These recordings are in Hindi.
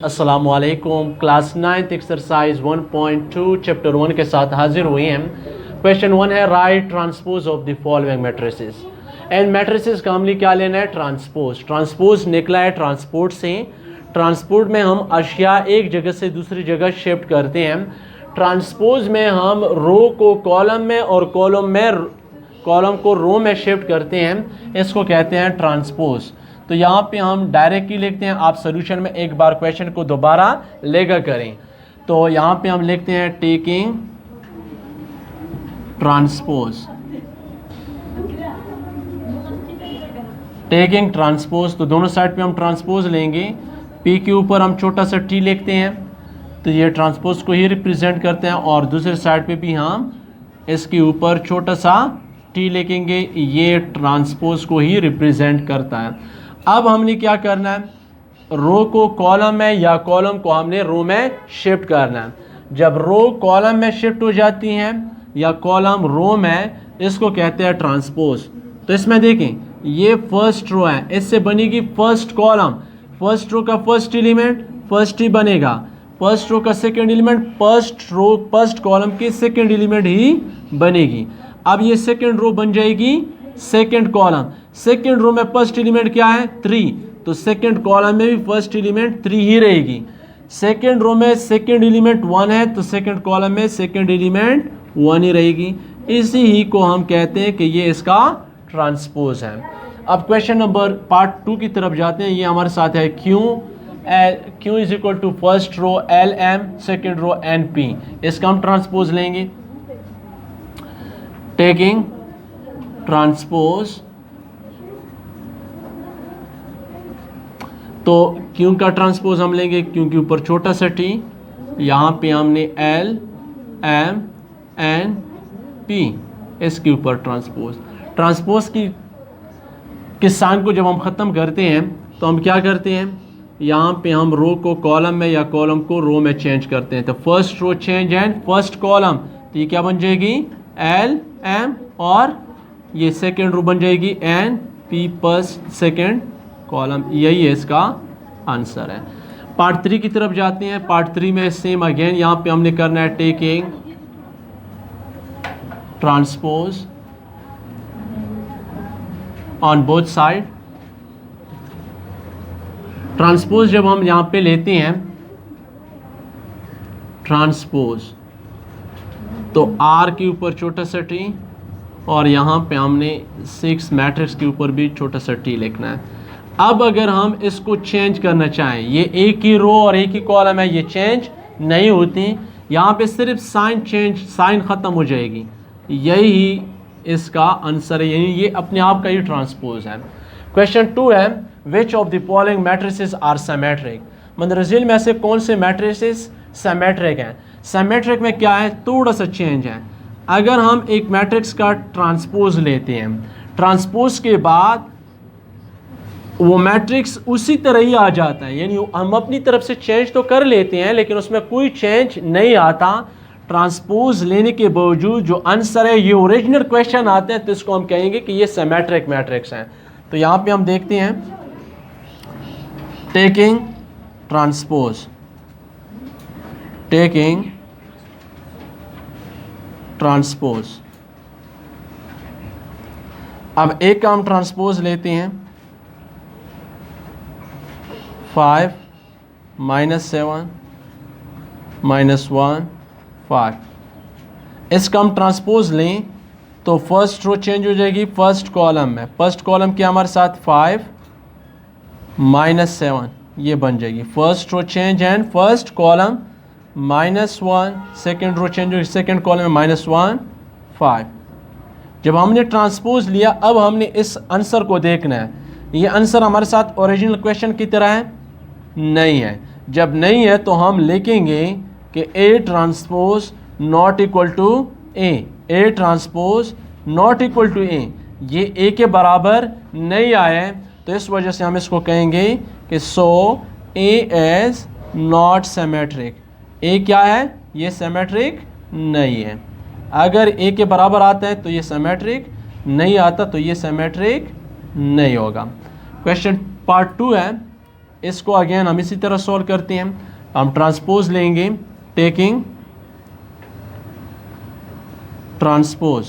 अस्सलामुअलैकुम। क्लास 9th एक्सरसाइज 1.2 चैप्टर 1 के साथ हाजिर हुए हैं। क्वेश्चन 1 है right transpose of the following matrices. And matrices का हमने क्या लेना है? ट्रांसपोज। ट्रांसपोज निकला है ट्रांसपोर्ट से। ट्रांसपोर्ट में हम अशिया एक जगह से दूसरी जगह शिफ्ट करते हैं। ट्रांसपोज में हम रो को कॉलम में और कॉलम को रो में शिफ्ट करते हैं। इसको कहते हैं ट्रांसपोज। तो यहाँ पे हम डायरेक्टली लिखते हैं। आप सोल्यूशन में एक बार क्वेश्चन को दोबारा लेकर करें। तो यहाँ पे हम लिखते हैं टेकिंग ट्रांसपोज। टेकिंग ट्रांसपोज, तो दोनों साइड पे हम ट्रांसपोज लेंगे। पी के ऊपर हम छोटा सा टी लिखते हैं, तो ये ट्रांसपोज को ही रिप्रेजेंट करते हैं। और दूसरे साइड पे भी हम इसके ऊपर छोटा सा टी लिखेंगे, ये ट्रांसपोज को ही रिप्रेजेंट करता है। अब हमने क्या करना है? रो को कॉलम में या कॉलम को हमने रो में शिफ्ट करना है। जब रो कॉलम में शिफ्ट हो जाती हैं या कॉलम रो में, इसको कहते हैं ट्रांसपोज। तो इसमें देखें, ये फर्स्ट रो है, इससे बनेगी फर्स्ट कॉलम। फर्स्ट रो का फर्स्ट एलिमेंट फर्स्ट ही बनेगा, फर्स्ट रो का सेकंड एलिमेंट फर्स्ट कॉलम की सेकंड एलिमेंट ही बनेगी। अब ये सेकंड रो बन जाएगी सेकंड कॉलम। सेकंड रो में फर्स्ट एलिमेंट क्या है? 3, तो सेकंड कॉलम में भी फर्स्ट एलिमेंट 3 ही रहेगी। सेकंड रो में सेकंड एलिमेंट 1 है, तो सेकंड कॉलम में सेकंड एलिमेंट 1 ही रहेगी। इसी ही को हम कहते हैं कि ये इसका ट्रांसपोज है। अब क्वेश्चन नंबर पार्ट 2 की तरफ जाते हैं। ये हमारे साथ है Q is equal to first row L M, second row N P. इसका हम ट्रांसपोज लेंगे। टेकिंग ट्रांसपोज, तो क्यू का ट्रांसपोज हम लेंगे, क्यू के ऊपर छोटा सा टी, यहाँ पे हमने एल एम एन पी, इसके ऊपर ट्रांसपोज की साइन को जब हम ख़त्म करते हैं तो हम क्या करते हैं? यहाँ पे हम रो को कॉलम में या कॉलम को रो में चेंज करते हैं। तो first row change and first column, तो ये क्या बन जाएगी? एल एम, और ये सेकेंड रो बन जाएगी N P first second column. यही है इसका आंसर है। पार्ट 3 की तरफ जाते हैं। पार्ट 3 में सेम अगेन यहाँ पे हमने करना है taking transpose on both side. Transpose जब हम यहाँ पे लेते हैं ट्रांसपोज, तो आर के ऊपर छोटा सा टी, और यहाँ पे हमने 6 मैट्रिक्स के ऊपर भी छोटा सा टी लिखना है। अब अगर हम इसको चेंज करना चाहें, ये एक ही रो और एक ही कॉलम है, ये चेंज नहीं होती। यहाँ पे सिर्फ साइन ख़त्म हो जाएगी। यही इसका आंसर है, यानी ये अपने आप का ही ट्रांसपोज है। क्वेश्चन 2 है which of the following matrices are symmetric. मंदरजिल में से कौन से मैट्रिसेस सिमेट्रिक हैं? सिमेट्रिक में क्या है? थोड़ा सा चेंज है। अगर हम एक मैट्रिक्स का ट्रांसपोज लेते हैं, ट्रांसपोज के बाद वो मैट्रिक्स उसी तरह ही आ जाता है, यानी हम अपनी तरफ से चेंज तो कर लेते हैं लेकिन उसमें कोई चेंज नहीं आता। ट्रांसपोज लेने के बावजूद जो आंसर है ये ओरिजिनल क्वेश्चन आते हैं, तो इसको हम कहेंगे कि ये सिमेट्रिक मैट्रिक्स हैं। तो यहाँ पे हम देखते हैं टेकिंग ट्रांसपोज, टेकिंग ट्रांसपोज। अब एक का हम ट्रांसपोज लेते हैं 5 -7 -1 5। इसका हम ट्रांसपोज लें तो फर्स्ट रो चेंज हो जाएगी फर्स्ट कॉलम में। फर्स्ट कॉलम के हमारे साथ 5 -7 ये बन जाएगी। First row change and first column -1, second row change होगी सेकेंड कॉलम में -1 5। जब हमने ट्रांसपोज लिया, अब हमने इस आंसर को देखना है। ये आंसर हमारे साथ ओरिजिनल क्वेश्चन की तरह है? नहीं है। जब नहीं है तो हम लिखेंगे कि A transpose not equal to A transpose not equal to A, ये A के बराबर नहीं आया है, तो इस वजह से हम इसको कहेंगे कि सो A is not symmetric. A क्या है? ये सिमेट्रिक नहीं है। अगर A के बराबर आता है तो ये सिमेट्रिक, नहीं आता तो ये सिमेट्रिक नहीं होगा। क्वेश्चन पार्ट 2 है इसको अगेन हम इसी तरह सॉल्व करते हैं। हम ट्रांसपोज लेंगे, टेकिंग ट्रांसपोज।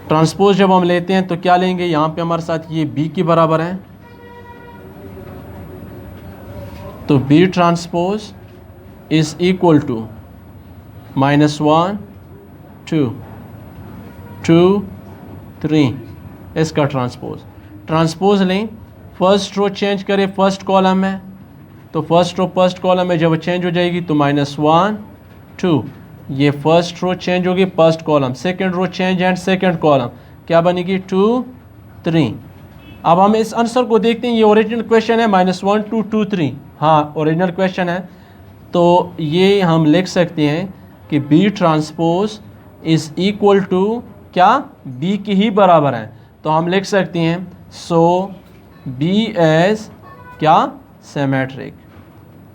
ट्रांसपोज जब हम लेते हैं तो क्या लेंगे, यहाँ पे हमारे साथ ये बी के बराबर है, तो B transpose is equal to -1 2 2 3 इसका ट्रांसपोज लें। फर्स्ट रो चेंज करें, फर्स्ट कॉलम में, तो फर्स्ट रो फर्स्ट कॉलम में जब चेंज हो जाएगी तो -1 2, ये फर्स्ट रो चेंज होगी first column, second row change and second column, क्या बनेगी 2 3। अब हम इस आंसर को देखते हैं, ये ओरिजिनल क्वेश्चन है -1 2 2 3, हाँ ओरिजिनल क्वेश्चन है, तो ये हम लिख सकते हैं कि B transpose is equal to क्या, बी की ही बराबर है, तो हम लिख सकते हैं सो बी एज क्या, सिमेट्रिक।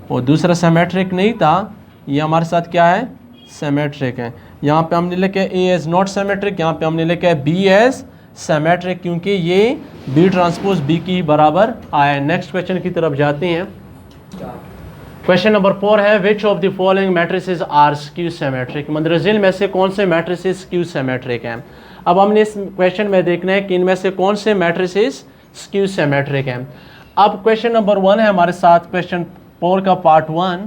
वो दूसरा सिमेट्रिक नहीं था, ये हमारे साथ क्या है, सिमेट्रिक है। यहाँ पे हमने लिखा है ए एज नॉट सिमेट्रिक, यहाँ पे हमने लिखा है बी एज सिमेट्रिक, क्योंकि ये बी ट्रांसपोज बी की बराबर आया। नेक्स्ट क्वेश्चन की तरफ जाते हैं। क्वेश्चन नंबर 4 है, which of the following matrices are skew symmetric, मंदरजिल में से कौन से मैट्रिसेस स्क्यू सिमेट्रिक हैं। अब हमने इस क्वेश्चन में देखना है कि इनमें से कौन से मैट्रिसेस स्क्यू सिमेट्रिक हैं। अब क्वेश्चन नंबर 1 है हमारे साथ, क्वेश्चन 4 का पार्ट 1।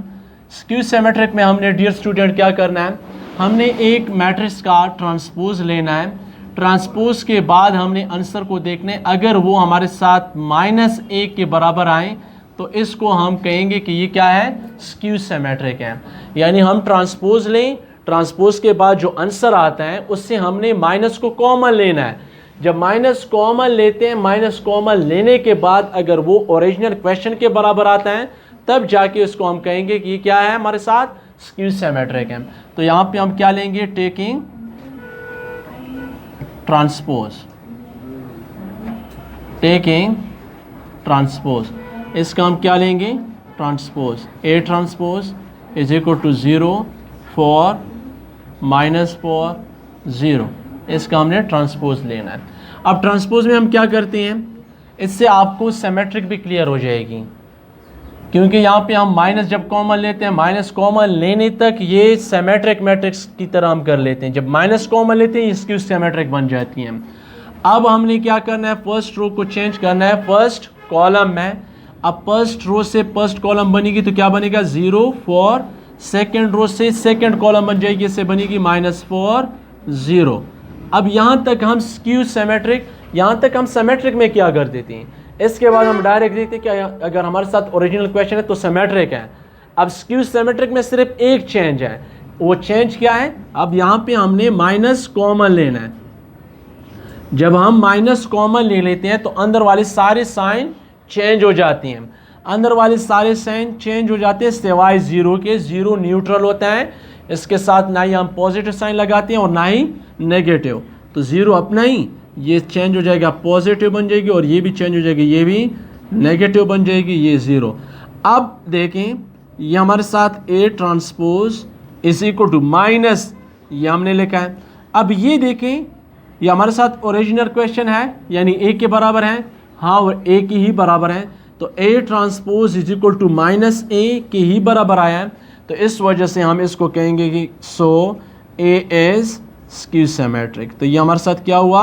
स्क्यू सिमेट्रिक में हमने डियर स्टूडेंट क्या करना है, हमने एक मैट्रिक्स का ट्रांसपोज लेना है, ट्रांसपोज के बाद हमने आंसर को देखना है, अगर वो हमारे साथ -1 के बराबर आए तो इसको हम कहेंगे कि ये क्या है, स्क्यू सिमेट्रिक है। यानी हम ट्रांसपोज लें, ट्रांसपोज के बाद जो आंसर आता है उससे हमने माइनस को कॉमन लेना है। जब माइनस कॉमन लेते हैं, माइनस कॉमन लेने के बाद अगर वो ओरिजिनल क्वेश्चन के बराबर आता है तब जाके उसको हम कहेंगे कि ये क्या है, हमारे साथ स्क्यू सिमेट्रिक है। तो यहाँ पे हम क्या लेंगे, टेकिंग ट्रांसपोज, टेकिंग ट्रांसपोज, इसका हम क्या लेंगे, transpose, A transpose is equal to 0 4 -4 0, इसका हमने ट्रांसपोज लेना है। अब ट्रांसपोज में हम क्या करते हैं, इससे आपको सिमेट्रिक भी क्लियर हो जाएगी, क्योंकि यहाँ पे हम माइनस जब कॉमन लेते हैं, माइनस कॉमन लेने तक ये सिमेट्रिक मैट्रिक्स की तरह हम कर लेते हैं, जब माइनस कॉमन लेते हैं इसकी सिमेट्रिक बन जाती हैं। अब हमने क्या करना है, फर्स्ट रो को चेंज करना है फर्स्ट कॉलम में। अब फर्स्ट रो से फर्स्ट कॉलम बनेगी तो क्या बनेगा 0 4, सेकेंड रो से सेकेंड कॉलम बन जाएगी, इससे बनेगी -4 0। अब यहाँ तक हम स्क्यू सिमेट्रिक, यहाँ तक हम सिमेट्रिक में क्या कर देते हैं, इसके बाद हम डायरेक्ट देखते हैं कि अगर हमारे साथ ओरिजिनल क्वेश्चन है तो सिमेट्रिक है। अब स्क्यू सिमेट्रिक में सिर्फ एक चेंज है, वो चेंज क्या है, अब यहाँ पे हमने माइनस कॉमन लेना है। जब हम माइनस कॉमन ले लेते हैं तो अंदर वाले सारे साइन चेंज हो जाती हैं, अंदर वाले सारे साइन चेंज हो जाते हैं सिवाय 0 के। 0 न्यूट्रल होता है, इसके साथ ना ही हम पॉजिटिव साइन लगाते हैं और ना ही नेगेटिव, तो 0 अपना ही ये चेंज हो जाएगा, पॉजिटिव बन जाएगी, और ये भी चेंज हो जाएगी, ये भी नेगेटिव बन जाएगी, ये 0। अब देखें ये हमारे साथ A transpose is equal to minus, ये हमने लिखा है। अब ये देखें ये हमारे साथ ओरिजिनल क्वेश्चन है, यानी ए के बराबर है, हाँ और ए की ही बराबर है, तो A transpose is equal to -a के ही बराबर आया है, तो इस वजह से हम इसको कहेंगे कि सो ए इज स्क्यू सिमेट्रिक। तो ये हमारे साथ क्या हुआ,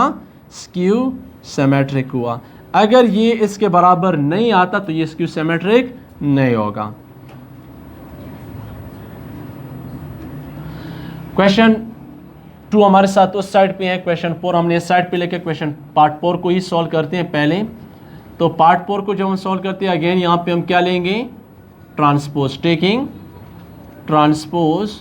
स्क्यू सिमेट्रिक हुआ। अगर ये इसके बराबर नहीं आता तो ये स्क्यू सिमेट्रिक नहीं होगा। क्वेश्चन 2 हमारे साथ उस साइड पे है, क्वेश्चन 4 हमने इस साइड पे लेके क्वेश्चन पार्ट 4 को ही सॉल्व करते हैं पहले। तो पार्ट 4 को जब हम सॉल्व करते हैं, अगेन यहाँ पे हम क्या लेंगे, transpose, taking transpose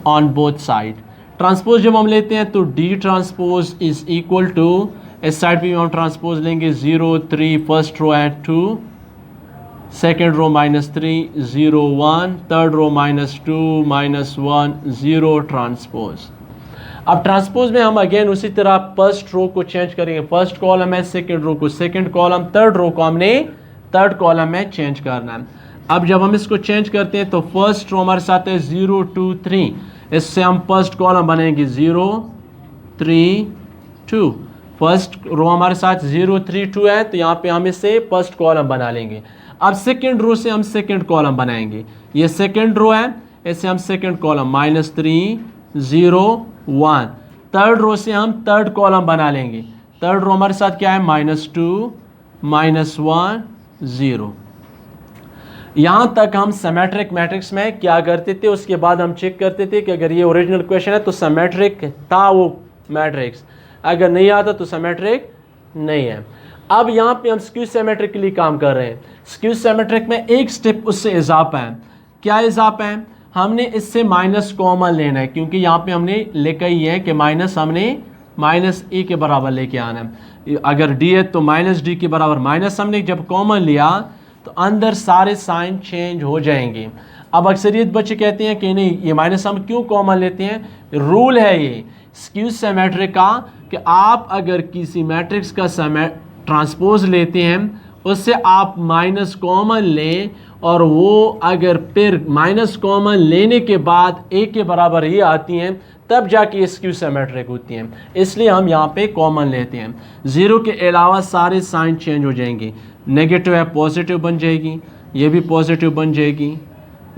on both side. Transpose जब हम लेते हैं तो D transpose is equal to, इस साइड पे हम ट्रांसपोज लेंगे 0 3 first row at 2, second row -3 0 1, third row -2 -1 0 transpose. अब ट्रांसपोज में हम अगेन उसी तरह फर्स्ट रो को चेंज करेंगे, फर्स्ट कॉलम है, सेकेंड रो को सेकेंड कॉलम, थर्ड रो को हमने थर्ड कॉलम में चेंज करना है। अब जब हम इसको चेंज करते हैं तो फर्स्ट रो हमारे साथ है 0 2 3, इससे हम फर्स्ट कॉलम बनेंगे 0 3 2, फर्स्ट रो हमारे साथ 0 3 2 है, तो यहाँ पे हम इससे फर्स्ट कॉलम बना लेंगे। अब सेकेंड रो से हम सेकेंड कॉलम बनाएंगे। ये सेकेंड रो है, इससे हम सेकेंड कॉलम -3 0 1। थर्ड रो से हम थर्ड कॉलम बना लेंगे। थर्ड रो हमारे साथ क्या है, -2 -1 0। यहाँ तक हम सिमेट्रिक मैट्रिक्स में क्या करते थे, उसके बाद हम चेक करते थे कि अगर ये ओरिजिनल क्वेश्चन है तो सिमेट्रिक था वो मैट्रिक्स, अगर नहीं आता तो सिमेट्रिक नहीं है। अब यहाँ पे हम स्क्यू सिमेट्रिक के लिए काम कर रहे हैं। स्क्यू सिमेट्रिक में एक स्टेप उससे इजाफा है। क्या इजाफा है, हमने इससे माइनस कॉमन लेना है, क्योंकि यहाँ पे हमने लिखा ही है कि माइनस हमने -a के बराबर लेके आना है। अगर d है तो -d के बराबर माइनस हमने जब कॉमन लिया तो अंदर सारे साइन चेंज हो जाएंगे। अब अक्सरियत बच्चे कहते हैं कि नहीं, ये माइनस हम क्यों कॉमन लेते हैं, रूल है ये स्क्यू सिमेट्रिक का कि आप अगर किसी मैट्रिक्स का ट्रांसपोज लेते हैं उससे आप माइनस कॉमन लें, और वो अगर फिर माइनस कॉमन लेने के बाद a के बराबर ही आती हैं तब जाके स्क्यू सिमेट्रिक होती हैं। इसलिए हम यहाँ पे कॉमन लेते हैं। 0 के अलावा सारे साइन चेंज हो जाएंगे। नेगेटिव है पॉजिटिव बन जाएगी, ये भी पॉजिटिव बन जाएगी,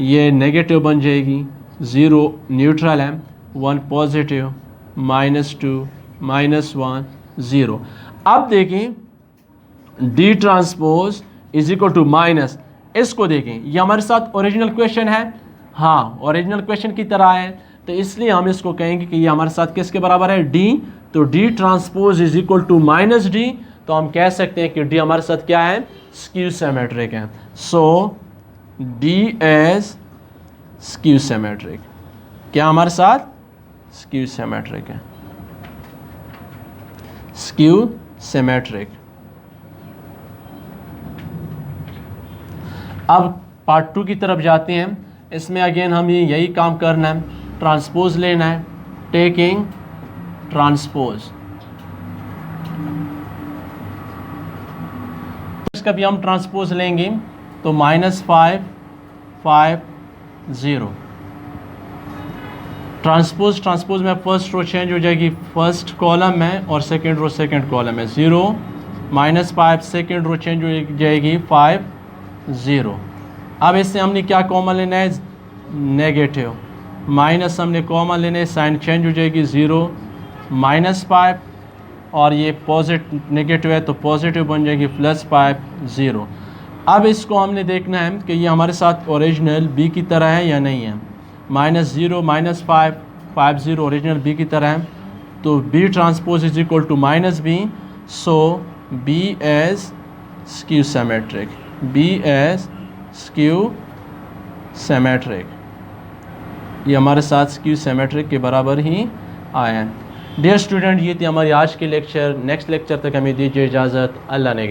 ये नेगेटिव बन जाएगी, 0 न्यूट्रल है, 1 पॉजिटिव, -2 -1 0। अब देखें D transpose is equal to minus, इसको देखें ये हमारे साथ ओरिजिनल क्वेश्चन है, हाँ ओरिजिनल क्वेश्चन की तरह है, तो इसलिए हम इसको कहेंगे कि ये हमारे साथ किसके बराबर है, D। तो D transpose is equal to -D, तो हम कह सकते हैं कि D हमारे साथ क्या है, स्क्यू सिमेट्रिक है। सो D एज स्क्यू सिमेट्रिक, क्या हमारे साथ स्क्यू सिमेट्रिक है, स्क्यू सिमेट्रिक। अब पार्ट 2 की तरफ जाते हैं। इसमें अगेन हम यही काम करना है, ट्रांसपोज लेना है, टेकिंग ट्रांसपोज। इसका भी हम ट्रांसपोज लेंगे तो -5 5 0। ट्रांसपोज में फर्स्ट रो चेंज हो जाएगी फर्स्ट कॉलम में, और सेकेंड रो सेकेंड कॉलम में 0 -5, सेकेंड रो चेंज हो जाएगी 5 0। अब इससे हमने क्या कॉमन लेना है, नेगेटिव, माइनस हमने कॉमन लेना है, साइन चेंज हो जाएगी 0 -5, और ये पॉजिटिव नेगेटिव है तो पॉजिटिव बन जाएगी +5 0। अब इसको हमने देखना है कि ये हमारे साथ ओरिजिनल b की तरह है या नहीं है। -0 -5 5 0 ओरिजिनल b की तरह है, तो B transpose is equal to -B। So B as skew symmetric, B as skew symmetric, ये हमारे साथ स्क्यू सिमेट्रिक के बराबर ही आया है। डियर स्टूडेंट, ये थी हमारी आज की लेक्चर। नेक्स्ट लेक्चर तक हमें दीजिए इजाज़त। अल्लाह ने